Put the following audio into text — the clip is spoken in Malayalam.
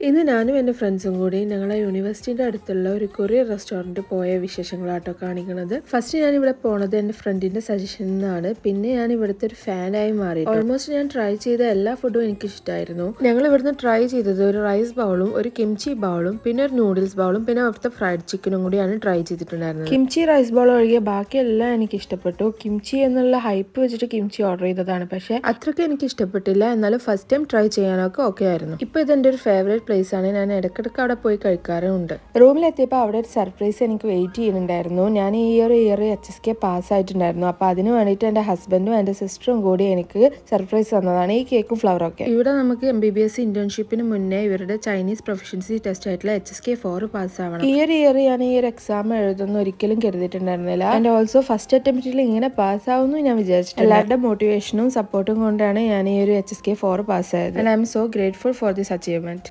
ഇന്ന് ഞാനും എൻ്റെ ഫ്രണ്ട്സും കൂടി ഞങ്ങളെ യൂണിവേഴ്സിറ്റിൻ്റെ അടുത്തുള്ള ഒരു കൊറിയർ റെസ്റ്റോറൻറ്റ് പോയ വിശേഷങ്ങളാട്ടോ കാണിക്കുന്നത്. ഫസ്റ്റ് ഞാൻ ഇവിടെ പോണത് എൻ്റെ ഫ്രണ്ടിൻ്റെ സജഷനിൽ നിന്നാണ്. പിന്നെ ഞാൻ ഇവിടുത്തെ ഒരു ഫാനായി മാറി. ഓൾമോസ്റ്റ് ഞാൻ ട്രൈ ചെയ്ത എല്ലാ ഫുഡും എനിക്ക് ഇഷ്ടമായിരുന്നു. ഞങ്ങൾ ഇവിടുന്ന് ട്രൈ ചെയ്തത് ഒരു റൈസ് ബൗളും ഒരു കിംചി ബൗളും പിന്നെ ഒരു നൂഡിൽസ് ബൗളും പിന്നെ അവിടുത്തെ ഫ്രൈഡ് ചിക്കനും കൂടിയാണ് ട്രൈ ചെയ്തിട്ടുണ്ടായിരുന്നത്. കിംചി റൈസ് ബൗൾ ഒഴികെ ബാക്കിയെല്ലാം എനിക്ക് ഇഷ്ടപ്പെട്ടു. കിംചി എന്നുള്ള ഹൈപ്പ് വെച്ചിട്ട് കിംചി ഓർഡർ ചെയ്തതാണ്, പക്ഷേ അത്രയ്ക്ക് എനിക്ക് ഇഷ്ടപ്പെട്ടില്ല. എന്നാലും ഫസ്റ്റ് ടൈം ട്രൈ ചെയ്യാനൊക്കെ ഓക്കെ ആയിരുന്നു. ഇപ്പോൾ ഇതെൻ്റെ ഒരു ഫേവറേറ്റ് പ്ലേസ് ആണ്. ഞാൻ ഇടയ്ക്കിടയ്ക്ക് അവിടെ പോയി കഴിക്കാറുണ്ട്. റൂമിലെത്തിയപ്പോൾ അവിടെ ഒരു സർപ്രൈസ് എനിക്ക് വെയിറ്റ് ചെയ്യുന്നുണ്ടായിരുന്നു. ഞാൻ ഈ ഇയർ HSK പാസ്സായിട്ടുണ്ടായിരുന്നു. അപ്പോൾ അതിന് വേണ്ടിയിട്ട് എൻ്റെ ഹസ്ബൻഡും എൻ്റെ സിസ്റ്ററും കൂടി എനിക്ക് സർപ്രൈസ് തന്നതാണ് ഈ കേക്കും ഫ്ലവറും ഒക്കെ. ഇവിടെ നമുക്ക് MBBS ഇന്റേൺഷിപ്പിന് മുന്നേ ഇവരുടെ ചൈനീസ് പ്രൊഫഷൻസി ടെസ്റ്റ് ആയിട്ടുള്ള HSK 4 പാസ്സാവണം. ഈ ഒരു ഇയർ ഞാൻ ഈ ഒരു എക്സാം എഴുതുന്ന ഒരിക്കലും കരുതിയിട്ടുണ്ടായിരുന്നില്ല. ആൻഡ് ഓൾസോ ഫസ്റ്റ് അറ്റംപ്റ്റിൽ ഇങ്ങനെ പാസ്സാവുന്നു ഞാൻ വിചാരിച്ചിട്ടില്ല. എല്ലാവരുടെ മോട്ടിവേഷനും സപ്പോർട്ടും കൊണ്ടാണ് ഞാൻ ഈ ഒരു HSK 4 പാസ്സായത്. And I am so grateful for this achievement.